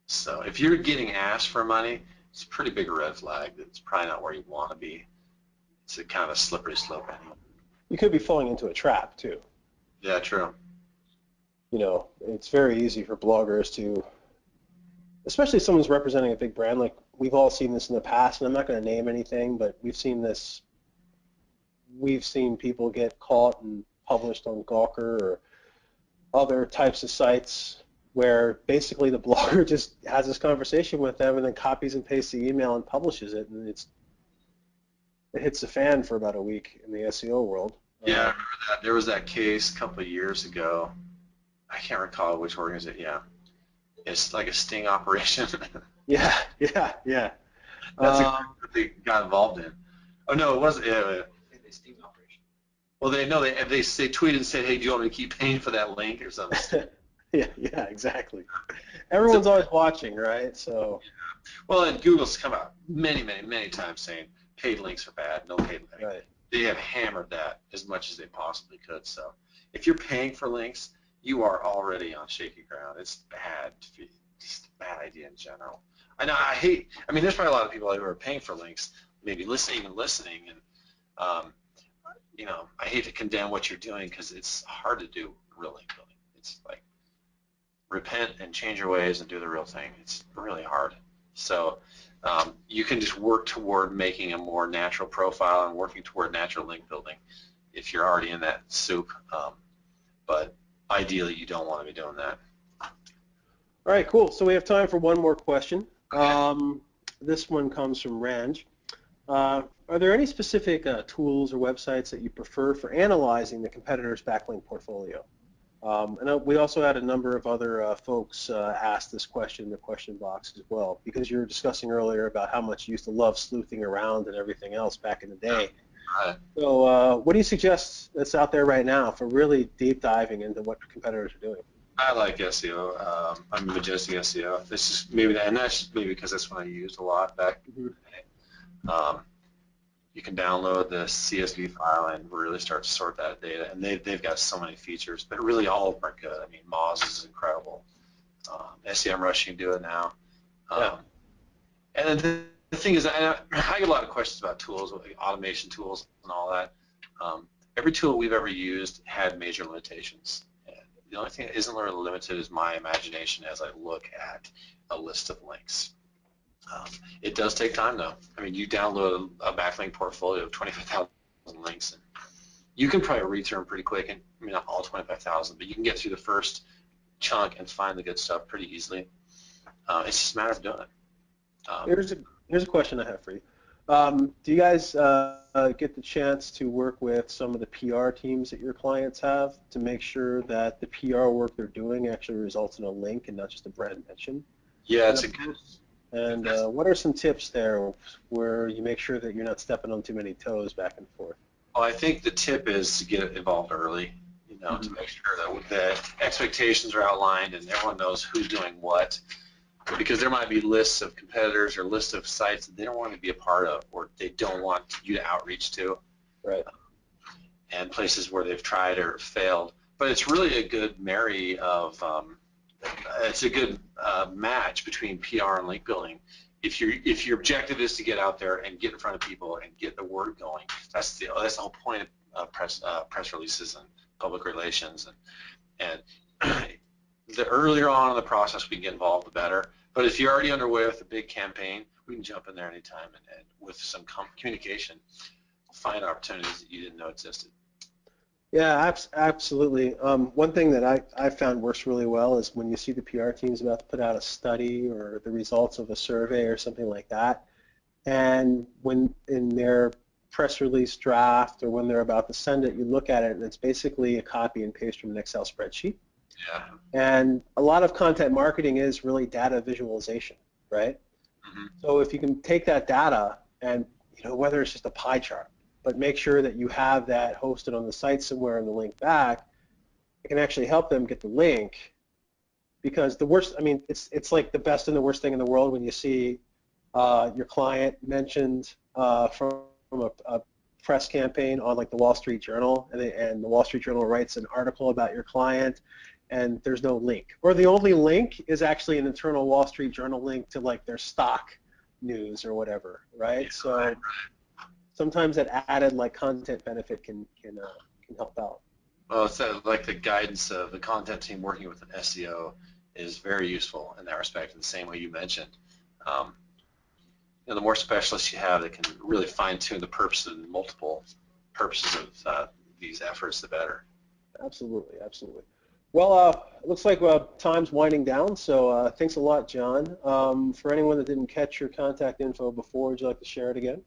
So if you're getting asked for money, it's a pretty big red flag. It's probably not where you want to be. It's a kind of slippery slope anyway. You could be falling into a trap too. Yeah, true. It's very easy for bloggers to, especially if someone's representing a big brand, like we've all seen this in the past, and I'm not going to name anything, but we've seen this. We've seen people get caught and published on Gawker or other types of sites where basically the blogger just has this conversation with them and then copies and pastes the email and publishes it, and it hits the fan for about a week in the SEO world. Yeah, I remember that. There was that case a couple of years ago. I can't recall which organization. Yeah, it's like a sting operation. Yeah. That's what they got involved in. Oh no, it wasn't. A sting operation. Well, they tweeted and said, "Hey, do you want me to keep paying for that link or something?" Yeah, exactly. Everyone's always watching, right? So. Well, and Google's come out many times saying paid links are bad. No paid links. Right. They have hammered that as much as they possibly could. So if you're paying for links, you are already on shaky ground. It's bad. Just a bad idea in general. There's probably a lot of people who are paying for links, maybe listening, and I hate to condemn what you're doing because it's hard to do real link building. It's like repent and change your ways and do the real thing. It's really hard. So you can just work toward making a more natural profile and working toward natural link building if you're already in that soup. But ideally, you don't want to be doing that. All right, cool. So we have time for one more question. This one comes from Ranj. Are there any specific tools or websites that you prefer for analyzing the competitor's backlink portfolio? And we also had a number of other folks ask this question in the question box as well, because you were discussing earlier about how much you used to love sleuthing around and everything else back in the day. Right. So what do you suggest that's out there right now for really deep diving into what competitors are doing? I like SEO. I'm Majestic SEO. This is maybe that, and that's maybe because that's what I used a lot back in the day. You can download the CSV file and really start to sort that data, and they've got so many features, but really all of them are good. I mean, Moz is incredible. SEMrush can do it now. And then the thing is, I get a lot of questions about tools, like automation tools and all that. every tool we've ever used had major limitations. And the only thing that isn't really limited is my imagination as I look at a list of links. It does take time, though. I mean, you download a backlink portfolio of 25,000 links, and you can probably read through them pretty quick. And I mean, not all 25,000, but you can get through the first chunk and find the good stuff pretty easily. It's just a matter of doing it. Here's a question I have for you. Do you guys get the chance to work with some of the PR teams that your clients have to make sure that the PR work they're doing actually results in a link and not just a brand mention? Yeah, it's a good. And what are some tips there where you make sure that you're not stepping on too many toes back and forth? Well, I think the tip is to get involved early, to make sure that the expectations are outlined and everyone knows who's doing what, because there might be lists of competitors or lists of sites that they don't want to be a part of or they don't want you to outreach to. Right. And places where they've tried or failed. But it's really a good it's a good match between PR and link building. If your objective is to get out there and get in front of people and get the word going, that's the whole point of press releases and public relations. And the earlier on in the process we can get involved, the better. But if you're already underway with a big campaign, we can jump in there anytime and with some communication, find opportunities that you didn't know existed. Yeah, absolutely. One thing that I found works really well is when you see the PR teams about to put out a study or the results of a survey or something like that, and when in their press release draft or when they're about to send it, you look at it and it's basically a copy and paste from an Excel spreadsheet. Yeah. And a lot of content marketing is really data visualization, right? Mm-hmm. So if you can take that data and, whether it's just a pie chart, but make sure that you have that hosted on the site somewhere and the link back, it can actually help them get the link. Because the worst, it's like the best and the worst thing in the world when you see your client mentioned from a press campaign on like the Wall Street Journal, and the Wall Street Journal writes an article about your client, and there's no link, or the only link is actually an internal Wall Street Journal link to like their stock news or whatever, right? Yeah, so right. Sometimes that added like content benefit can help out. Well, it's like the guidance of the content team working with an SEO is very useful in that respect, in the same way you mentioned. The more specialists you have that can really fine-tune the purpose and multiple purposes of these efforts, the better. Absolutely, absolutely. Well, it looks like time's winding down, so thanks a lot, John. For anyone that didn't catch your contact info before, would you like to share it again?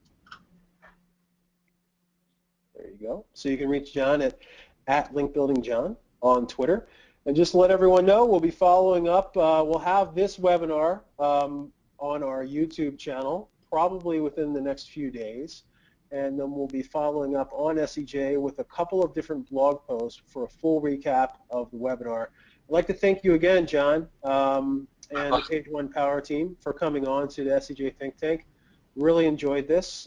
There you go. So you can reach John at LinkBuildingJohn on Twitter. And just to let everyone know, we'll be following up. We'll have this webinar on our YouTube channel probably within the next few days. And then we'll be following up on SEJ with a couple of different blog posts for a full recap of the webinar. I'd like to thank you again, John, and the PageOnePower team for coming on to the SEJ Think Tank. Really enjoyed this,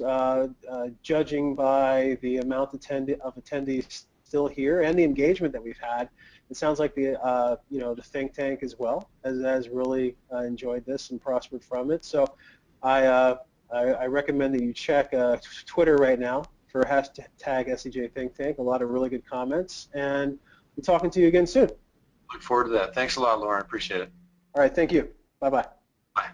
judging by the amount of attendees still here and the engagement that we've had. It sounds like the Think Tank as well has really enjoyed this and prospered from it. So I recommend that you check Twitter right now for hashtag SEJ Think Tank. A lot of really good comments, and we'll be talking to you again soon. Look forward to that. Thanks a lot, Lauren. Appreciate it. All right, thank you. Bye-bye. Bye.